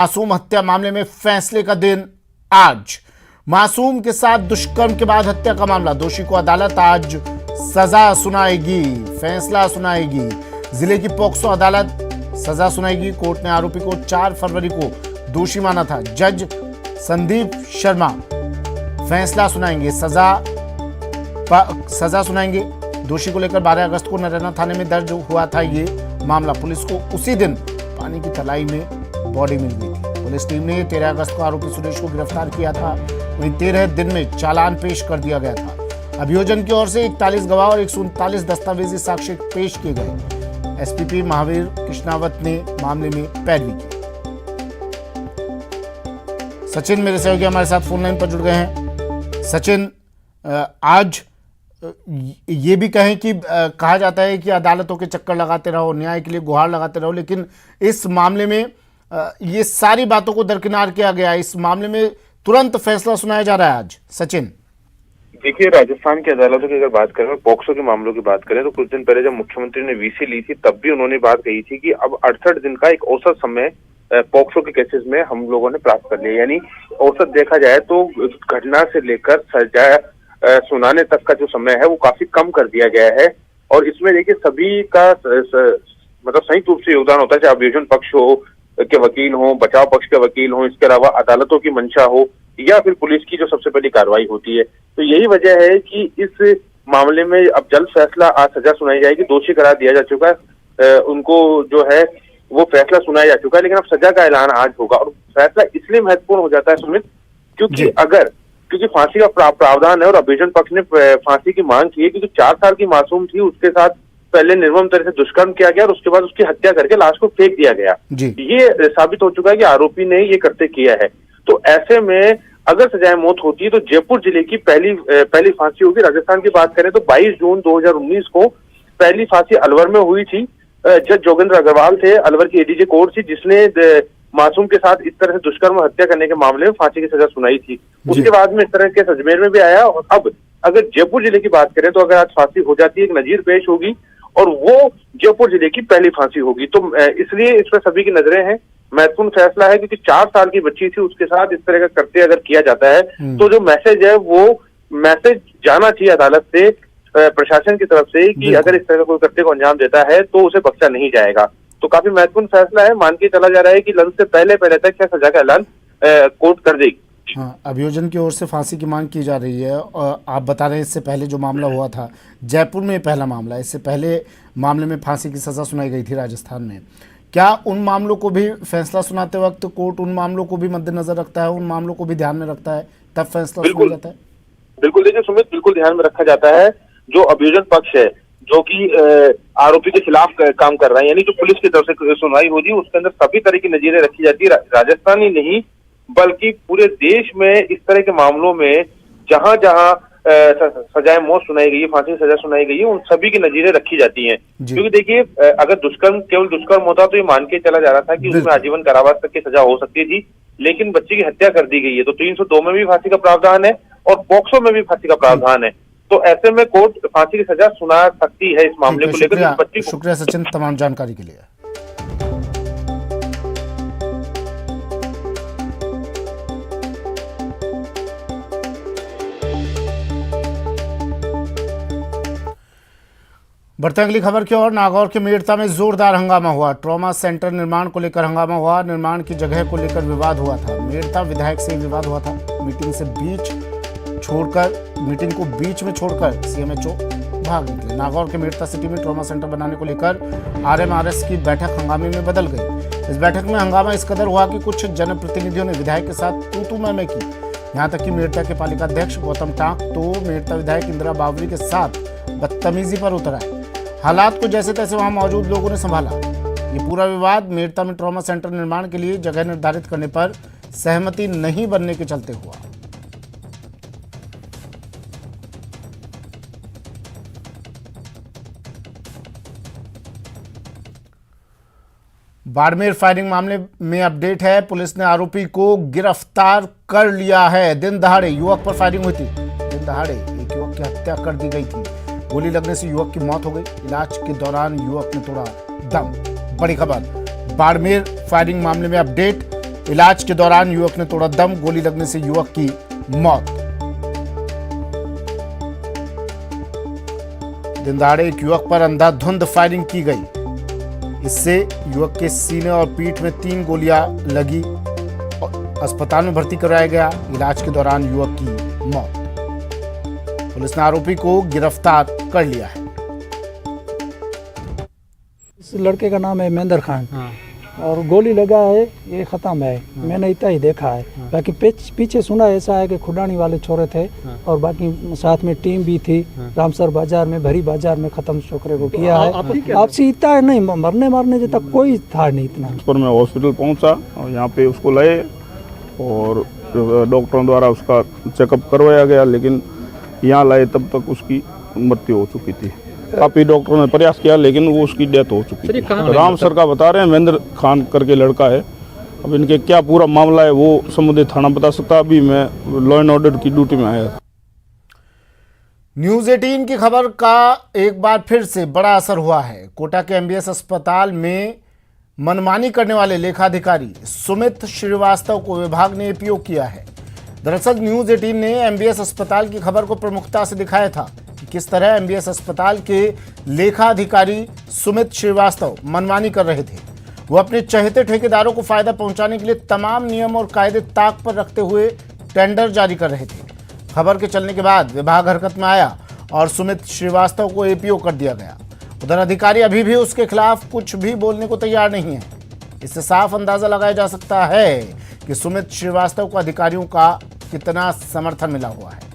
मासूम हत्या मामले में फैसले का दिन आज। मासूम के साथ दुष्कर्म के बाद हत्या का मामला, दोषी को अदालत आज सजा सुनाएगी, फैसला सुनाएगी। जिले की पोक्सो अदालत सजा सुनाएगी। कोर्ट ने आरोपी को 4 फरवरी को दोषी माना था। जज संदीप शर्मा फैसला सुनाएंगे, सजा सुनाएंगे। दोषी को लेकर 12 अगस्त को नरैना थाने में दर्ज हुआ था ये मामला। पुलिस को उसी दिन पानी की तलाई में बॉडी मिल गई थी। पुलिस टीम ने 13 अगस्त को आरोपी सुरेश को गिरफ्तार किया था। वहीं 13 दिन में चालान पेश कर दिया गया था। अभियोजन की ओर से 41 गवाह और 139 दस्तावेजी साक्ष्य पेश किए गए। एसपीपी महावीर कृष्णावत ने मामले में पैरवी की। सचिन मेरे सहयोगी हमारे साथ फोन लाइन पर जुड़ गए हैं। सचिन, आज ये भी कहें कि कहा जाता है कि अदालतों के चक्कर लगाते रहो, न्याय के लिए गुहार लगाते रहो, लेकिन इस मामले में ये सारी बातों को दरकिनार किया गया। इस मामले में तुरंत फैसला सुनाया जा रहा है आज। सचिन, देखिए, राजस्थान की अदालतों की अगर बात करें, पॉक्सो के मामलों की बात करें, तो कुछ दिन पहले जब मुख्यमंत्री ने वीसी ली थी तब भी उन्होंने बात कही थी कि अब 68 दिन का एक औसत समय पॉक्सो के केसेस में हम लोगों ने प्राप्त कर लिया। यानी औसत देखा जाए तो घटना से लेकर सजा सुनाने तक का जो समय है वो काफी कम कर दिया गया है। और इसमें देखिए सभी का मतलब संयुक्त रूप से योगदान होता है, चाहे अभियोजन पक्ष हो के वकील हो, बचाव पक्ष के वकील हो, इसके अलावा अदालतों की मंशा हो या फिर पुलिस की जो सबसे पहली कार्रवाई होती है। तो यही वजह है कि इस मामले में अब जल्द फैसला, आज सजा सुनाई जाएगी। दोषी करार दिया जा चुका है, उनको जो है वो फैसला सुनाया जा चुका है, लेकिन अब सजा का ऐलान आज होगा। और फैसला इसलिए महत्वपूर्ण हो जाता है सुमित, क्योंकि फांसी का प्रावधान है और अभियोजन पक्ष ने फांसी की मांग की है, क्योंकि 4 साल की मासूम थी, उसके साथ पहले निर्मम तरह से दुष्कर्म किया गया और उसके बाद उसकी हत्या करके लाश को फेंक दिया गया। ये साबित हो चुका है कि आरोपी ने ये करते किया है। तो ऐसे में अगर सजाए मौत होती है तो जयपुर जिले की पहली फांसी होगी। राजस्थान की बात करें तो 22 जून 2019 को पहली फांसी अलवर में हुई थी। जज जोगेंद्र अग्रवाल थे, अलवर की एडीजे कोर्ट थी, जिसने मासूम के साथ इस तरह से दुष्कर्म हत्या करने के मामले में फांसी की सजा सुनाई थी। उसके बाद में इस तरह के अजमेर में भी आया। और अब अगर जयपुर जिले की बात करें तो अगर आज फांसी हो जाती है, एक नजीर पेश होगी और वो जयपुर जिले की पहली फांसी होगी। तो इसलिए इस पर सभी की नजरें हैं। महत्वपूर्ण फैसला है क्योंकि 4 साल की बच्ची थी, उसके साथ इस तरह का कृत्य अगर किया जाता है तो जो मैसेज है वो मैसेज जाना चाहिए अदालत से, प्रशासन की तरफ से, कि अगर इस तरह का कोई कृत्य को अंजाम देता है तो उसे बख्शा नहीं जाएगा। तो काफी महत्वपूर्ण फैसला है। मान के चला जा रहा है कि लंच से पहले तक क्या सजा का ऐलान कोर्ट कर देगी। हाँ, अभियोजन की ओर से फांसी की मांग की जा रही है। और आप बता रहे हैं इससे पहले जो मामला हुआ था जयपुर में, पहला मामला, इससे पहले मामले में फांसी की सजा सुनाई गई थी राजस्थान में। क्या उन मामलों को भी फैसला सुनाते वक्त कोर्ट उन मामलों को भी मद्देनजर रखता है, उन मामलों को भी ध्यान में रखता है, तब फैसला सुना जाता है? बिल्कुल, देखिए सुमित, बिल्कुल ध्यान में रखा जाता है। जो अभियोजन पक्ष है, जो कि आरोपी के खिलाफ काम कर रहा है, यानी जो पुलिस की तरफ से सुनवाई होती है, उसके अंदर सभी तरह की नजीरें रखी जाती है। राजस्थान ही नहीं बल्कि पूरे देश में इस तरह के मामलों में जहां जहां सजाए मौत सुनाई गई है, फांसी की सजा सुनाई गई है, उन सभी की नजीरें रखी जाती हैं। क्योंकि देखिए अगर केवल दुष्कर्म होता तो ये मान के चला जा रहा था कि उसमें आजीवन कारावास तक की सजा हो सकती थी, लेकिन बच्चे की हत्या कर दी गई है। तो 302 में भी फांसी का प्रावधान है और पॉक्सो में भी फांसी का प्रावधान है। तो ऐसे में कोर्ट फांसी की सजा सुना सकती है इस मामले को लेकर। शुक्रिया सचिन तमाम जानकारी के लिए। बढ़ते अगली खबर की ओर। नागौर के मेड़ता में जोरदार हंगामा हुआ। ट्रॉमा सेंटर निर्माण को लेकर हंगामा हुआ। निर्माण की जगह को लेकर विवाद हुआ था। मेड़ता विधायक से विवाद हुआ था। मीटिंग को बीच में छोड़कर सीएमएचओ भाग निकले। नागौर के मेड़ता सिटी में ट्रॉमा सेंटर बनाने को लेकर आरएमआरएस की बैठक हंगामे में बदल गई। इस बैठक में हंगामा इस कदर हुआ कि कुछ जनप्रतिनिधियों ने विधायक के साथ तू-तू मैं-मैं की। यहाँ तक कि मेड़ता के पालिका अध्यक्ष गौतम टांक तो मेड़ता विधायक इंदिरा बावरी के साथ बदतमीजी पर उतर आए। हालात को जैसे तैसे वहां मौजूद लोगों ने संभाला। ये पूरा विवाद मेड़ता में ट्रॉमा सेंटर निर्माण के लिए जगह निर्धारित करने पर सहमति नहीं बनने के चलते हुआ। बाड़मेर फायरिंग मामले में अपडेट है। पुलिस ने आरोपी को गिरफ्तार कर लिया है। दिन दहाड़े युवक पर फायरिंग हुई थी। दिन दहाड़े एक युवक की हत्या कर दी गई थी। गोली लगने से युवक की मौत हो गई। इलाज के दौरान युवक ने तोड़ा दम। बड़ी खबर, बाड़मेर फायरिंग मामले में अपडेट। इलाज के दौरान युवक ने तोड़ा दम, गोली लगने से युवक की मौत। दिन दहाड़े एक युवक पर अंधाधुंध फायरिंग की गई। इससे युवक के सीने और पीठ में 3 गोलियां लगी और अस्पताल में भर्ती कराया गया। इलाज के दौरान युवक की मौत। पुलिस ने आरोपी को गिरफ्तार कर लिया है। इस लड़के का नाम है महेंद्र खान। और गोली लगा है, ये खत्म है। मैंने इतना ही देखा है। बाकी पीछे सुना ऐसा है कि खुडानी वाले छोरे थे और बाकी साथ में टीम भी थी। रामसर बाजार में, भरी बाजार में खत्म छोकरे को किया है। आपसी इतना है नहीं, मरने मारने तक कोई था नहीं इतना। पर मैं हॉस्पिटल पहुंचा और यहाँ पे उसको लाए और डॉक्टरों द्वारा उसका चेकअप करवाया गया, लेकिन यहाँ लाए तब तक उसकी मृत्यु हो चुकी थी। काफी डॉक्टरों ने प्रयास किया लेकिन वो उसकी डेथ हो चुकी थी। राम सर का बता रहे हैं, महेंद्र खान करके लड़का है। अब इनके क्या पूरा मामला है वो समुदाय थाना बता सकता। अभी मैं लॉ एंड ऑर्डर की ड्यूटी में आया था। न्यूज 18 की खबर का एक बार फिर से बड़ा असर हुआ है। कोटा के एमबीएस अस्पताल में मनमानी करने वाले लेखाधिकारी सुमित श्रीवास्तव को विभाग ने एपीओ किया है। दरअसल न्यूज 18 ने एमबीएस अस्पताल की खबर को प्रमुखता से दिखाया था कि किस तरह एमबीएस अस्पताल के लेखाधिकारी सुमित श्रीवास्तव मनमानी कर रहे थे। वो अपने चहेते ठेकेदारों को फायदा पहुंचाने के लिए तमाम नियम और कायदे ताक पर रखते हुए टेंडर जारी कर रहे थे। खबर के चलने के बाद विभाग हरकत में आया और सुमित श्रीवास्तव को एपीओ कर दिया गया। उधर अधिकारी अभी भी उसके खिलाफ कुछ भी बोलने को तैयार नहीं है। इससे साफ अंदाजा लगाया जा सकता है कि सुमित श्रीवास्तव को अधिकारियों का कितना समर्थन मिला हुआ है।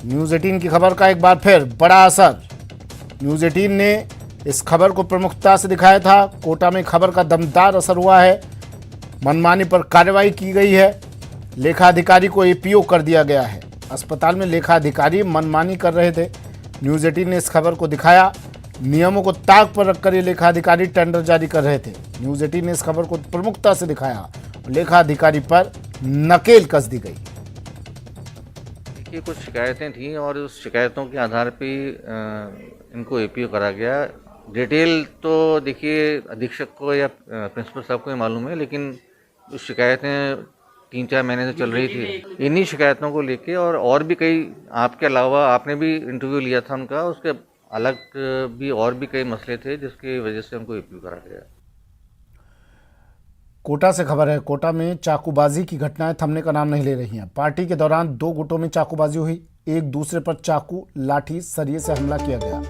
न्यूज 18 की खबर का एक बार फिर बड़ा असर। न्यूज 18 ने इस खबर को प्रमुखता से दिखाया था। कोटा में खबर का दमदार असर हुआ है। मनमानी पर कार्रवाई की गई है। लेखाधिकारी को एपीओ कर दिया गया है। अस्पताल में लेखाधिकारी मनमानी कर रहे थे। न्यूज 18 ने इस खबर को दिखाया। नियमों को ताक पर रखकर ये लेखाधिकारी टेंडर जारी कर रहे थे। न्यूज 18 ने इस खबर को प्रमुखता से दिखाया। लेखाधिकारी पर नकेल कस दी गई। देखिए, कुछ शिकायतें थीं और उस शिकायतों के आधार पे इनको एपीओ करा गया। डिटेल तो देखिए अधीक्षक को या प्रिंसिपल साहब को ही मालूम है, लेकिन उस शिकायतें 3-4 महीने से चल रही थी। इन्हीं शिकायतों को लेके और भी कई, आपके अलावा आपने भी इंटरव्यू लिया था उनका, उसके अलग भी और भी कई मसले थे जिसकी वजह से उनको एपीओ करा गया। कोटा से खबर है। कोटा में चाकूबाजी की घटनाएं थमने का नाम नहीं ले रही हैं। पार्टी के दौरान 2 गुटों में चाकूबाजी हुई। एक दूसरे पर चाकू, लाठी, सरिये से हमला किया गया।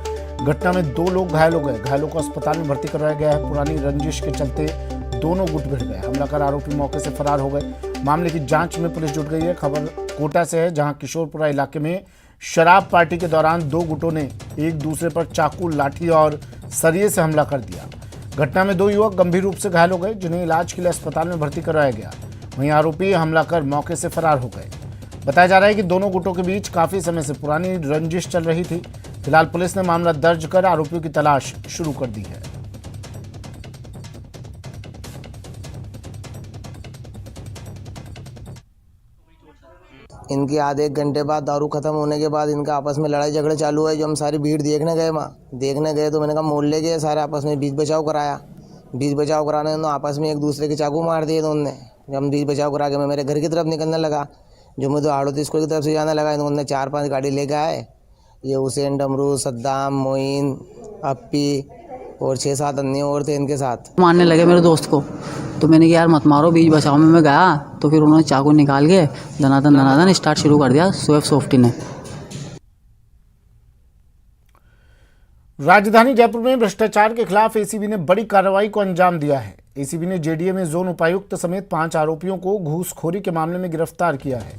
घटना में 2 लोग घायल हो गए। घायलों को अस्पताल में भर्ती कराया गया है। पुरानी रंजिश के चलते दोनों गुट भिड़ गए। हमलाकर आरोपी मौके से फरार हो गए। मामले की जांच में पुलिस जुट गई है। खबर कोटा से है, जहां किशोरपुरा इलाके में शराब पार्टी के दौरान 2 गुटों ने एक दूसरे पर चाकू, लाठी और सरिये से हमला कर दिया। घटना में 2 युवक गंभीर रूप से घायल हो गए, जिन्हें इलाज के लिए अस्पताल में भर्ती कराया गया। वहीं आरोपी हमलाकर मौके से फरार हो गए। बताया जा रहा है कि दोनों गुटों के बीच काफी समय से पुरानी रंजिश चल रही थी। फिलहाल पुलिस ने मामला दर्ज कर आरोपियों की तलाश शुरू कर दी है। इनकी आधे 1 घंटे बाद दारू खत्म होने के बाद इनका आपस में लड़ाई झगड़े चालू है। जो हम सारी भीड़ देखने गए, वहाँ देखने गए तो मैंने कहा मोहल्ले के सारे आपस में बीच बचाव कराया। बीच बचाव कराने तो आपस में एक दूसरे के चाकू मार दिए दोनों। जब हम बीच बचाव करा के मैं मेरे घर की तरफ निकलने लगा, जो मैं तो आड़ोती स्कूल की तरफ से जाने लगा, इन्होंने 4-5 गाड़ी लेके आए। ये हुसैन, डमरू, सद्दाम, मोइन, अपी और 6-7 अन्य और थे इनके साथ। मारने लगे मेरे दोस्त को, तो मैंने कहा यार मत मारो। बीच बचाव में मैं गया तो फिर उन्होंने चाकू निकाल के धनाधन स्टार्ट शुरू कर दिया सुएफ सोफ्टी ने। राजधानी जयपुर में भ्रष्टाचार के खिलाफ एसीबी ने बड़ी कार्रवाई को अंजाम दिया है। एसीबी ने जेडीए में जोन उपायुक्त समेत 5 आरोपियों को घूसखोरी के मामले में गिरफ्तार किया है।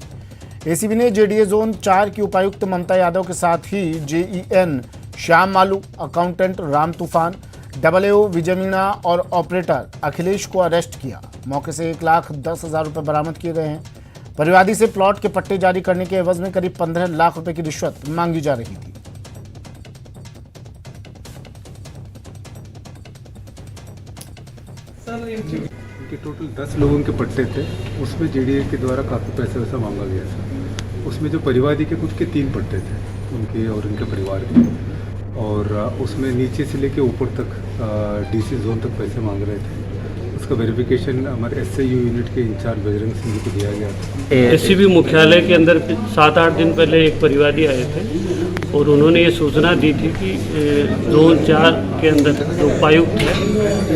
एसीबी ने जेडीए जोन 4 की उपायुक्त ममता यादव के साथ ही जेईएन श्याम मालू, अकाउंटेंट राम तूफान, AAO विजय मीणा और ऑपरेटर अखिलेश को अरेस्ट किया। मौके से 1,10,000 रुपये बरामद किए गए हैं। परिवादी से प्लॉट के पट्टे जारी करने के एवज में करीब 15 लाख रुपए की रिश्वत मांगी जा रही थी। कि टोटल 10 लोगों के पट्टे थे, उसमें जेडीए के द्वारा काफ़ी पैसा वैसा मांगा गया था। उसमें जो परिवादी के खुद के 3 पट्टे थे उनके और उनके परिवार के, और उसमें नीचे से लेके ऊपर तक डीसी जोन तक पैसे मांग रहे थे। उसका वेरिफिकेशन हमारे एसआईयू यूनिट के इंचार्ज बजरंग सिंह जी को दिया गया था। एससीबी मुख्यालय के अंदर 7-8 दिन पहले एक परिवादी आए थे और उन्होंने ये सूचना दी थी कि जोन 4 के अंदर जो उपायुक्त है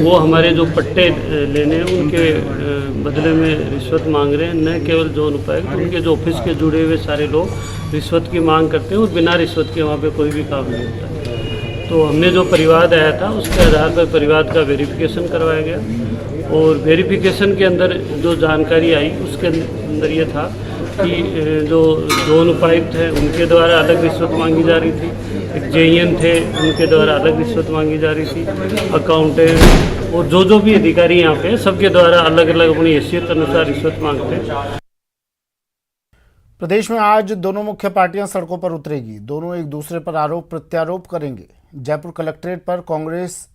वो हमारे जो पट्टे लेने हैं उनके बदले में रिश्वत मांग रहे हैं। न केवल जोन उपायुक्त, उनके जो ऑफिस के जुड़े हुए सारे लोग रिश्वत की मांग करते हैं और बिना रिश्वत के वहाँ पे कोई भी काम नहीं होता है। तो हमने जो परिवाद आया था उसके आधार पर परिवाद का वेरिफिकेशन करवाया गया और वेरिफिकेशन के अंदर जो जानकारी आई उसके अंदर ये था कि जो जोन उपायुक्त है उनके द्वारा अलग रिश्वत मांगी जा रही थी, एक जेईएन थे उनके द्वारा अलग रिश्वत मांगी जा रही थी, अकाउंटेंट और जो भी अधिकारी यहाँ पे सबके द्वारा अलग अलग अपनी हैसियत अनुसार रिश्वत मांगते हैं। प्रदेश में आज दोनों मुख्य पार्टियां सड़कों पर उतरेगी। दोनों एक दूसरे पर आरोप प्रत्यारोप करेंगे। जयपुर कलेक्ट्रेट पर कांग्रेस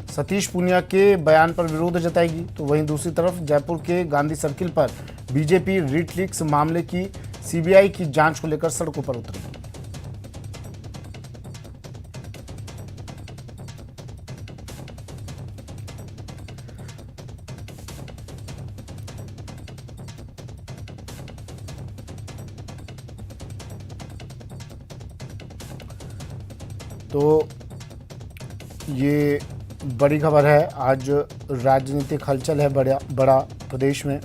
सतीश पूनिया के बयान पर विरोध जताएगी, तो वहीं दूसरी तरफ जयपुर के गांधी सर्किल पर बीजेपी रीट लीक्स मामले की सीबीआई की जांच को लेकर सड़कों पर उतरेगी। तो ये बड़ी खबर है। आज राजनीतिक हलचल है बड़ा प्रदेश में।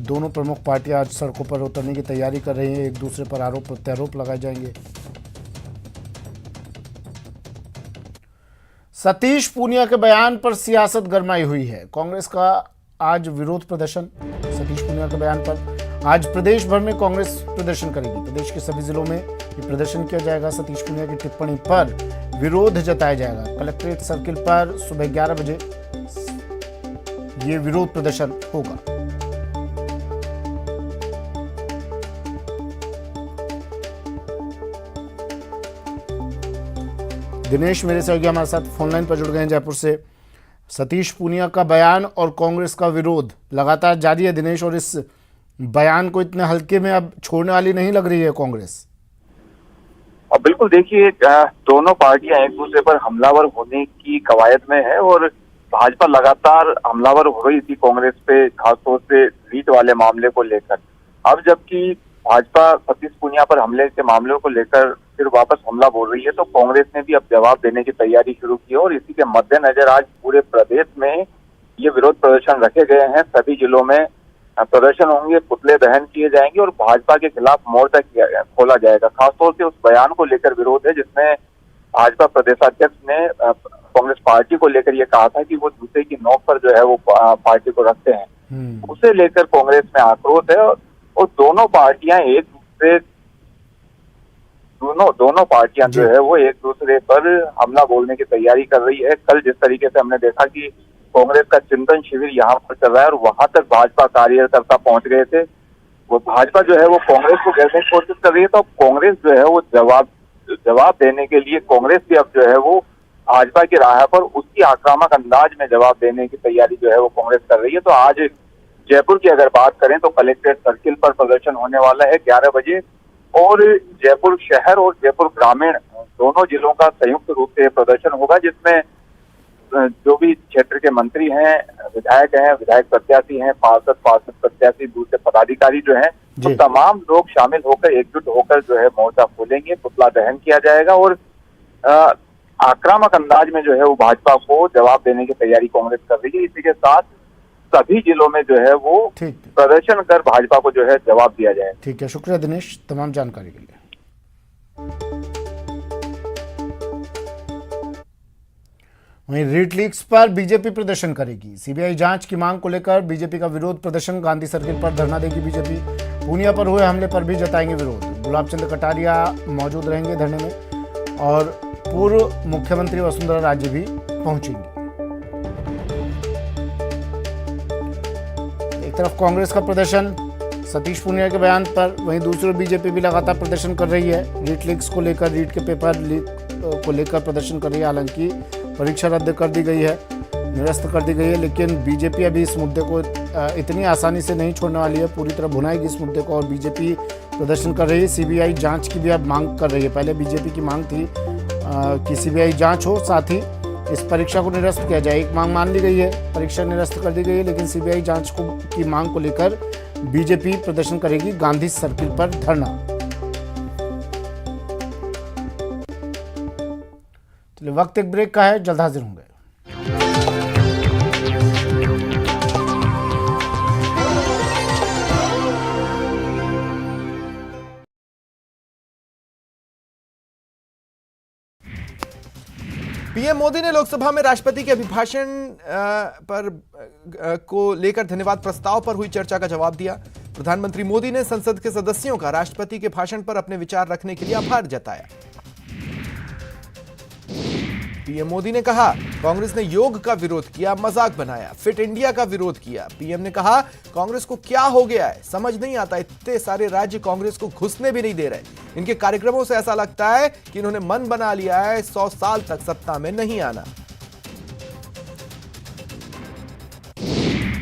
दोनों प्रमुख पार्टियां आज सड़कों पर उतरने की तैयारी कर रही हैं। एक दूसरे पर आरोप प्रत्यारोप लगाए जाएंगे। सतीश पूनिया के बयान पर सियासत गरमाई हुई है। कांग्रेस का आज विरोध प्रदर्शन। सतीश पूनिया के बयान पर आज प्रदेश भर में कांग्रेस प्रदर्शन करेगी। प्रदेश के सभी जिलों में ये प्रदर्शन किया जाएगा। सतीश पूनिया की टिप्पणी पर विरोध जताया जाएगा। कलेक्ट्रेट सर्किल पर सुबह 11 बजे ये विरोध प्रदर्शन होगा। दिनेश मेरे सहयोगी हमारे साथ फोनलाइन पर जुड़ गए हैं जयपुर से। सतीश पूनिया का बयान और कांग्रेस का विरोध लगातार जारी है दिनेश, और इस बयान को इतने हल्के में अब छोड़ने वाली नहीं लग रही है कांग्रेस। अब बिल्कुल देखिए, दोनों पार्टियां एक दूसरे पर हमलावर होने की कवायद में है और भाजपा लगातार हमलावर हो रही थी कांग्रेस पे, खासतौर से रीट वाले मामले को लेकर। अब जबकि भाजपा सतीश पूनिया पर हमले के मामलों को लेकर फिर वापस हमला बोल रही है, तो कांग्रेस ने भी अब जवाब देने की तैयारी शुरू की और इसी के मद्देनजर आज पूरे प्रदेश में ये विरोध प्रदर्शन रखे गए हैं। सभी जिलों में प्रदर्शन होंगे, पुतले दहन किए जाएंगे और भाजपा के खिलाफ मोर्चा खोला जाएगा। खासतौर से उस बयान को लेकर विरोध है जिसमें भाजपा प्रदेशाध्यक्ष ने कांग्रेस पार्टी को लेकर ये कहा था कि वो जूते की नोक पर जो है वो पार्टी को रखते हैं। उसे लेकर कांग्रेस में आक्रोश है और दोनों पार्टियां दोनों पार्टियां जो है वो एक दूसरे पर हमला बोलने की तैयारी कर रही है। कल जिस तरीके से हमने देखा कि कांग्रेस का चिंतन शिविर यहाँ पर चल रहा है और वहां तक भाजपा कार्यकर्ता पहुंच गए थे, वो भाजपा जो है वो कांग्रेस को घेरने की कोशिश कर रही है, तो कांग्रेस जो है वो जवाब देने के लिए कांग्रेस भी अब जो है वो भाजपा की राह पर उसकी आक्रामक अंदाज में जवाब देने की तैयारी जो है वो कांग्रेस कर रही है। तो आज जयपुर की अगर बात करें तो कलेक्ट्रेट सर्किल पर प्रदर्शन होने वाला है 11 बजे और जयपुर शहर और जयपुर ग्रामीण दोनों जिलों का संयुक्त रूप से प्रदर्शन होगा, जिसमें जो भी क्षेत्र के मंत्री हैं, विधायक प्रत्याशी हैं, पार्षद प्रत्याशी, दूसरे पदाधिकारी जो हैं, तो तमाम लोग शामिल होकर एकजुट होकर जो है मोर्चा खोलेंगे, पुतला दहन किया जाएगा और आक्रामक अंदाज में जो है वो भाजपा को जवाब देने की तैयारी कांग्रेस कर रही है। इसी के साथ सभी जिलों में जो है वो प्रदर्शन कर भाजपा को जो है जवाब दिया जाए। ठीक है, शुक्रिया दिनेश तमाम जानकारी के लिए। वहीं रीट लीक्स पर बीजेपी प्रदर्शन करेगी। सीबीआई जांच की मांग को लेकर बीजेपी का विरोध प्रदर्शन। गांधी सर्किल पर धरना देगी बीजेपी। पूनिया पर हुए हमले पर भी जताएंगे विरोध। गुलाब चंद कटारिया मौजूद रहेंगे धरने में और पूर्व मुख्यमंत्री वसुंधरा राजे भी पहुंचेंगी। एक तरफ कांग्रेस का प्रदर्शन सतीश पूनिया के बयान पर, वहीं दूसरी बीजेपी भी लगातार प्रदर्शन कर रही है। रीट लीक्स को लेकर, रीट के पेपर लीक को लेकर प्रदर्शन कर रही है। हालांकि परीक्षा रद्द कर दी गई है, निरस्त कर दी गई है। लेकिन बीजेपी अभी इस मुद्दे को इतनी आसानी से नहीं छोड़ने वाली है, पूरी तरह भुनाएगी इस मुद्दे को और बीजेपी प्रदर्शन कर रही है। सीबीआई जांच की भी अब मांग कर रही है। पहले बीजेपी की मांग थी कि सीबीआई जांच हो, साथ ही इस परीक्षा को निरस्त किया जाए। एक मांग मान ली गई है, परीक्षा निरस्त कर दी गई है, लेकिन सीबीआई जांच की मांग को लेकर बीजेपी प्रदर्शन करेगी गांधी सर्किल पर धरना। चलिए, वक्त एक ब्रेक का है, जल्द हाजिर होंगे। पीएम मोदी ने लोकसभा में राष्ट्रपति के अभिभाषण को लेकर धन्यवाद प्रस्ताव पर हुई चर्चा का जवाब दिया। प्रधानमंत्री मोदी ने संसद के सदस्यों का राष्ट्रपति के भाषण पर अपने विचार रखने के लिए आभार जताया। पीएम मोदी ने कहा, कांग्रेस ने योग का विरोध किया, मजाक बनाया, फिट इंडिया का विरोध किया। पीएम ने कहा, कांग्रेस को क्या हो गया है, समझ नहीं आता, इतने सारे राज्य कांग्रेस को घुसने भी नहीं दे रहे। इनके कार्यक्रमों से ऐसा लगता है कि इन्होंने मन बना लिया है 100 साल तक सत्ता में नहीं आना।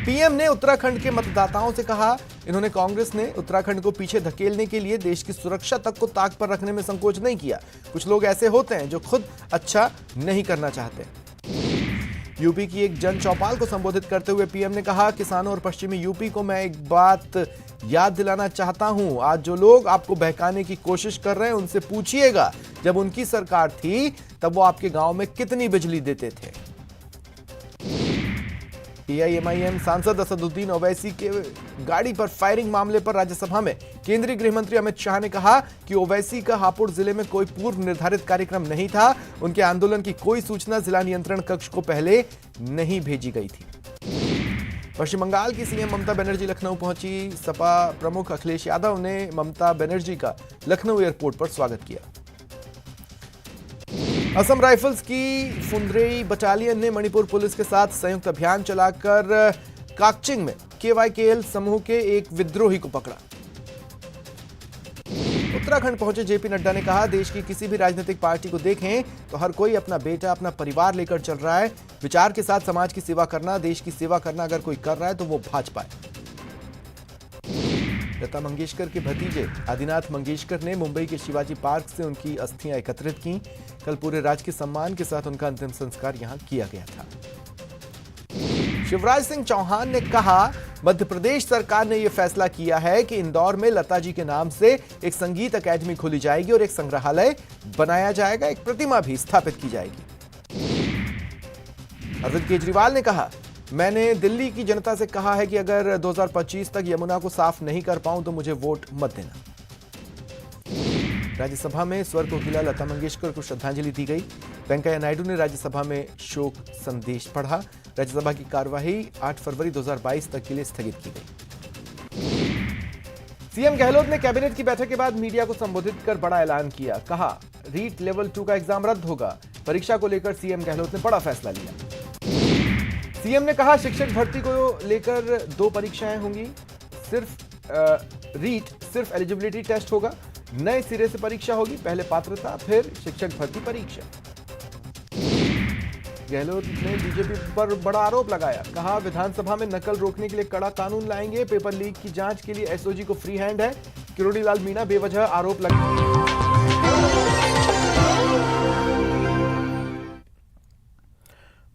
पीएम ने उत्तराखंड के मतदाताओं से कहा, इन्होंने कांग्रेस ने उत्तराखंड को पीछे धकेलने के लिए देश की सुरक्षा तक को ताक पर रखने में संकोच नहीं किया। कुछ लोग ऐसे होते हैं जो खुद अच्छा नहीं करना चाहते। यूपी की एक जन चौपाल को संबोधित करते हुए पीएम ने कहा, किसानों और पश्चिमी यूपी को मैं एक बात याद दिलाना चाहता हूं। आज जो लोग आपको बहकाने की कोशिश कर रहे हैं उनसे पूछिएगा, जब उनकी सरकार थी तब वो आपके गांव में कितनी बिजली देते थे। एआईएमआईएम सांसद असदुद्दीन ओवैसी के गाड़ी पर फायरिंग मामले पर राज्यसभा में केंद्रीय गृह मंत्री अमित शाह ने कहा कि ओवैसी का हापुड़ जिले में कोई पूर्व निर्धारित कार्यक्रम नहीं था। उनके आंदोलन की कोई सूचना जिला नियंत्रण कक्ष को पहले नहीं भेजी गई थी। पश्चिम बंगाल की सीएम ममता बनर्जी लखनऊ पहुंची। सपा प्रमुख अखिलेश यादव ने ममता बनर्जी का लखनऊ एयरपोर्ट पर स्वागत किया। असम राइफल्स की फुंद्रेई बटालियन ने मणिपुर पुलिस के साथ संयुक्त अभियान चलाकर काकचिंग में केवाईकेएल समूह के एक विद्रोही को पकड़ा। उत्तराखंड पहुंचे जेपी नड्डा ने कहा, देश की किसी भी राजनीतिक पार्टी को देखें तो हर कोई अपना बेटा, अपना परिवार लेकर चल रहा है। विचार के साथ समाज की सेवा करना, देश की सेवा करना अगर कोई कर रहा है तो वो भाजपा है। लता मंगेशकर के भतीजे आदिनाथ मंगेशकर ने मुंबई के शिवाजी पार्क से उनकी अस्थियां एकत्रित की। कल पूरे राजकीय सम्मान के साथ उनका अंतिम संस्कार यहां किया गया था। शिवराज सिंह चौहान ने कहा, मध्य प्रदेश सरकार ने यह फैसला किया है कि इंदौर में लता जी के नाम से एक संगीत अकादमी खोली जाएगी और एक संग्रहालय बनाया जाएगा, एक प्रतिमा भी स्थापित की जाएगी। अरविंद केजरीवाल ने कहा, मैंने दिल्ली की जनता से कहा है कि अगर 2025 तक यमुना को साफ नहीं कर पाऊं तो मुझे वोट मत देना। राज्यसभा में स्वर कोकिला लता मंगेशकर को श्रद्धांजलि दी गई। वेंकैया नायडू ने राज्यसभा में शोक संदेश पढ़ा। राज्यसभा की कार्यवाही 8 फरवरी 2022 तक के लिए स्थगित की गई। सीएम गहलोत ने कैबिनेट की बैठक के बाद मीडिया को संबोधित कर बड़ा ऐलान किया। कहा, रीट लेवल 2 का एग्जाम रद्द होगा। परीक्षा को लेकर सीएम गहलोत ने बड़ा फैसला लिया। सीएम ने कहा, शिक्षक भर्ती को लेकर 2 परीक्षाएं होंगी। रीट सिर्फ एलिजिबिलिटी टेस्ट होगा, नए सिरे से परीक्षा होगी, पहले पात्रता फिर शिक्षक भर्ती परीक्षा। गहलोत ने बीजेपी पर बड़ा आरोप लगाया। कहा, विधानसभा में नकल रोकने के लिए कड़ा कानून लाएंगे। पेपर लीक की जांच के लिए एसओजी को फ्री हैंड है। किरोड़ी लाल मीणा बेवजह आरोप लगा।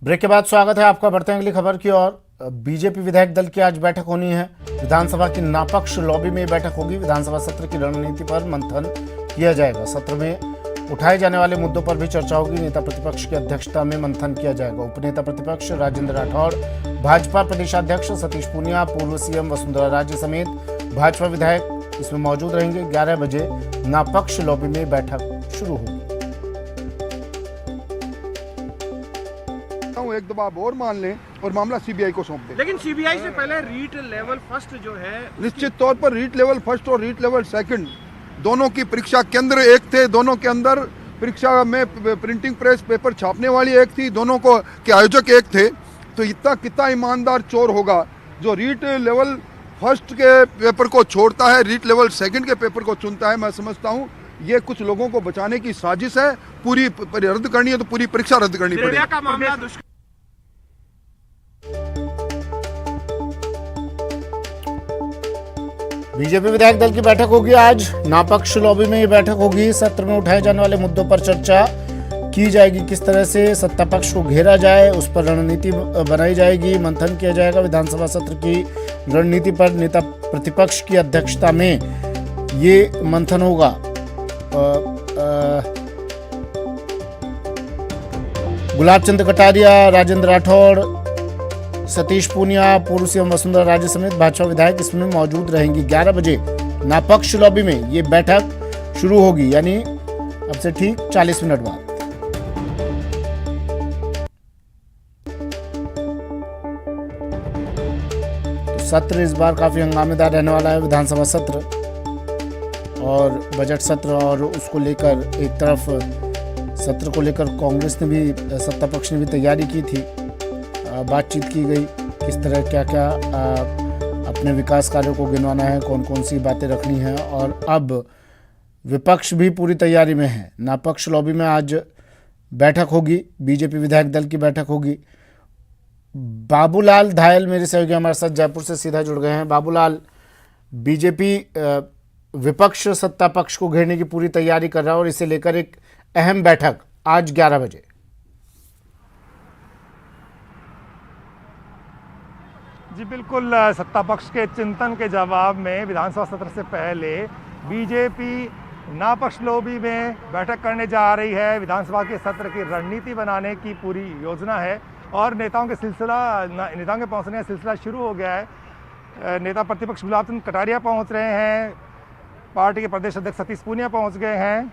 ब्रेक के बाद स्वागत है आपका। बढ़ते हैं अगली खबर की ओर। बीजेपी विधायक दल की आज बैठक होनी है। विधानसभा की नापक्ष लॉबी में बैठक होगी। विधानसभा सत्र की रणनीति पर मंथन किया जाएगा। सत्र में उठाए जाने वाले मुद्दों पर भी चर्चा होगी। नेता प्रतिपक्ष की अध्यक्षता में मंथन किया जाएगा। उपनेता प्रतिपक्ष राजेंद्र राठौड़, भाजपा प्रदेशाध्यक्ष सतीश पूनिया, पूर्व सीएम वसुंधरा राजे समेत भाजपा विधायक इसमें मौजूद रहेंगे। 11 बजे नापक्ष लॉबी में बैठक शुरू होगी। एक दबाव और मान लें और मामला सीबीआई को सौंप दें। लेकिन सीबीआई से पहले रीट लेवल फर्स्ट जो है, निश्चित तौर पर रीट लेवल फर्स्ट और रीट लेवल सेकंड दोनों की परीक्षा केंद्र एक थे। दोनों के अंदर परीक्षा में प्रिंटिंग प्रेस पेपर छापने वाली एक थी। दोनों को के आयोजक एक थे। तो इतना कितना ईमानदार चोर होगा जो रीट लेवल फर्स्ट के पेपर को छोड़ता है, रीट लेवल सेकंड के पेपर को चुनता है। मैं समझता हूँ ये कुछ लोगों को बचाने की साजिश है। पूरी रद्द करनी है तो पूरी परीक्षा रद्द करनी दरिया पड़ेगी। का मामला दुष्कर्म बीजेपी विधायक दल की बैठक होगी आज। नापक्ष लॉबी में ये बैठक होगी। सत्र में उठाए जाने वाले मुद्दों पर चर्चा की जाएगी। किस तरह से सत्ता पक्ष को घेरा जाए, उस पर रणनीति बनाई जाएगी। मंथन किया जाएगा। विधानसभा सत्र की रणनीति पर नेता प्रतिपक्ष की अध्यक्षता में ये मंथन होगा। गुलाब चंद कटारिया, राजेंद्र राठौड़, सतीश पूनिया, पूर्व सीएम वसुंधरा राजे समेत भाजपा विधायक इसमें मौजूद रहेंगी। 11 बजे नापक्ष लॉबी में ये बैठक शुरू होगी, यानी अब से ठीक 40 मिनट बाद। तो सत्र इस बार काफी हंगामेदार रहने वाला है। विधानसभा सत्र और बजट सत्र, और उसको लेकर एक तरफ सत्र को लेकर कांग्रेस ने भी, सत्ता पक्ष ने भी तैयारी की थी। बातचीत की गई किस तरह क्या क्या अपने विकास कार्यों को गिनवाना है, कौन कौन सी बातें रखनी है। और अब विपक्ष भी पूरी तैयारी में है। नापक्ष लॉबी में आज बैठक होगी, बीजेपी विधायक दल की बैठक होगी। बाबूलाल धायल मेरे सहयोगी हमारे साथ जयपुर से सीधा जुड़ गए हैं। बाबूलाल, बीजेपी विपक्ष सत्ता पक्ष को घेरने की पूरी तैयारी कर रहा है और इसे लेकर एक अहम बैठक आज 11 बजे। जी बिल्कुल, सत्ता पक्ष के चिंतन के जवाब में विधानसभा सत्र से पहले बीजेपी नापक्ष लॉबी में बैठक करने जा रही है। विधानसभा के सत्र की रणनीति बनाने की पूरी योजना है और नेताओं के पहुंचने का सिलसिला शुरू हो गया है। नेता प्रतिपक्ष गुलाब चंद कटारिया पहुंच रहे हैं, पार्टी के प्रदेश अध्यक्ष सतीश पूनिया पहुंच गए हैं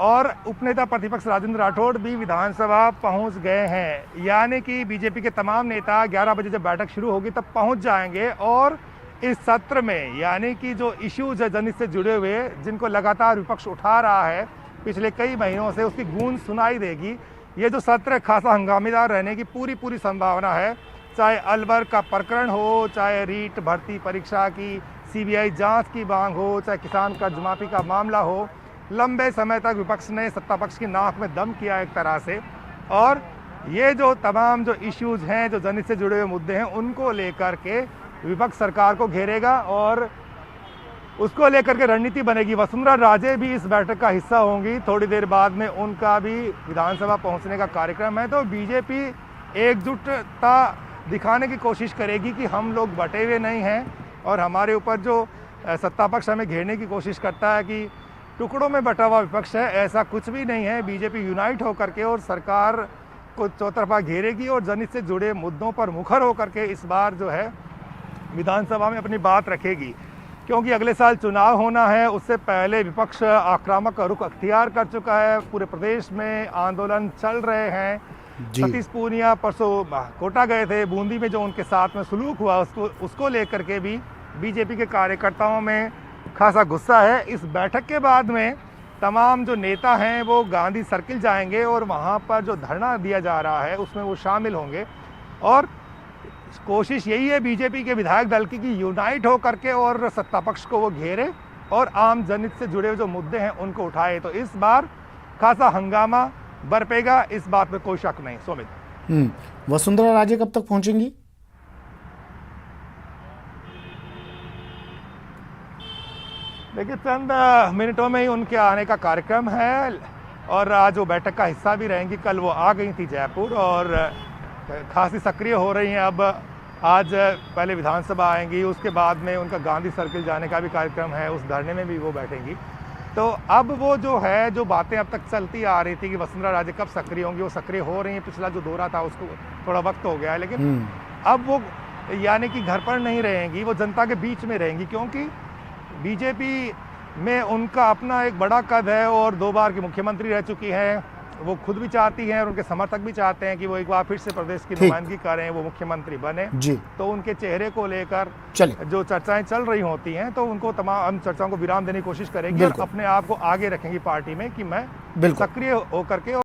और उपनेता प्रतिपक्ष राजेंद्र राठौड़ भी विधानसभा पहुंच गए हैं। यानी कि बीजेपी के तमाम नेता 11 बजे जब बैठक शुरू होगी तब पहुंच जाएंगे और इस सत्र में, यानी कि जो इश्यूज है जनहित से जुड़े हुए, जिनको लगातार विपक्ष उठा रहा है पिछले कई महीनों से, उसकी गूंज सुनाई देगी। ये जो सत्र खासा हंगामेदार रहने की पूरी संभावना है। चाहे अलवर का प्रकरण हो, चाहे रीट भर्ती परीक्षा की सीबीआई जांच की मांग हो, चाहे किसान कर्ज माफी का मामला हो, लंबे समय तक विपक्ष ने सत्ता पक्ष की नाक में दम किया एक तरह से। और ये जो तमाम जो इश्यूज हैं, जो जनहित से जुड़े हुए मुद्दे हैं, उनको लेकर के विपक्ष सरकार को घेरेगा और उसको लेकर के रणनीति बनेगी। वसुंधरा राजे भी इस बैठक का हिस्सा होंगी। थोड़ी देर बाद में उनका भी विधानसभा पहुंचने का कार्यक्रम है। तो बीजेपी एकजुटता दिखाने की कोशिश करेगी कि हम लोग बटे हुए नहीं हैं और हमारे ऊपर जो सत्ता पक्ष हमें घेरने की कोशिश करता है कि टुकड़ों में बटा हुआ विपक्ष है, ऐसा कुछ भी नहीं है। बीजेपी यूनाइट होकर के और सरकार को चौतरफा घेरेगी और जनहित से जुड़े मुद्दों पर मुखर होकर के इस बार जो है विधानसभा में अपनी बात रखेगी। क्योंकि अगले साल चुनाव होना है, उससे पहले विपक्ष आक्रामक रुख अख्तियार कर चुका है। पूरे प्रदेश में आंदोलन चल रहे हैं। सतीश पूनिया परसों कोटा गए थे, बूंदी में जो उनके साथ में सलूक हुआ उसको लेकर के भी बीजेपी के कार्यकर्ताओं में खासा गुस्सा है। इस बैठक के बाद में तमाम जो नेता हैं वो गांधी सर्किल जाएंगे और वहाँ पर जो धरना दिया जा रहा है उसमें वो शामिल होंगे। और कोशिश यही है बीजेपी के विधायक दल की कि यूनाइट हो करके और सत्ता पक्ष को वो घेरे और आम जनहित से जुड़े हुए जो मुद्दे हैं उनको उठाए। तो इस बार खासा हंगामा बरपेगा, इस बात में कोई शक नहीं। सुमित, वसुंधरा राजे कब तक पहुंचेंगी? देखिए, चंद मिनटों में ही उनके आने का कार्यक्रम है और आज वो बैठक का हिस्सा भी रहेंगी। कल वो आ गई थी जयपुर और खासी सक्रिय हो रही हैं। अब आज पहले विधानसभा आएंगी, उसके बाद में उनका गांधी सर्किल जाने का भी कार्यक्रम है, उस धरने में भी वो बैठेंगी। तो अब वो जो है, जो बातें अब तक चलती आ रही थी कि वसुंधरा राजे कब सक्रिय होंगी, वो सक्रिय हो रही हैं। पिछला जो दौरा था उसको थोड़ा वक्त हो गया है, लेकिन अब वो यानी कि घर पर नहीं रहेंगी, वो जनता के बीच में रहेंगी। क्योंकि बीजेपी में उनका अपना एक बड़ा कद है और 2 बार की मुख्यमंत्री रह चुकी हैं। वो खुद भी चाहती हैं और उनके समर्थक भी चाहते हैं कि वो एक बार फिर से प्रदेश की नुमाइंदगी करें, वो मुख्यमंत्री बने जी। तो उनके चेहरे को लेकर जो चर्चाएं चल रही होती हैं, तो उनको तमाम चर्चाओं को विराम देने की कोशिश करेंगी और अपने आप को आगे रखेंगी पार्टी में कि मैं सक्रिय होकर के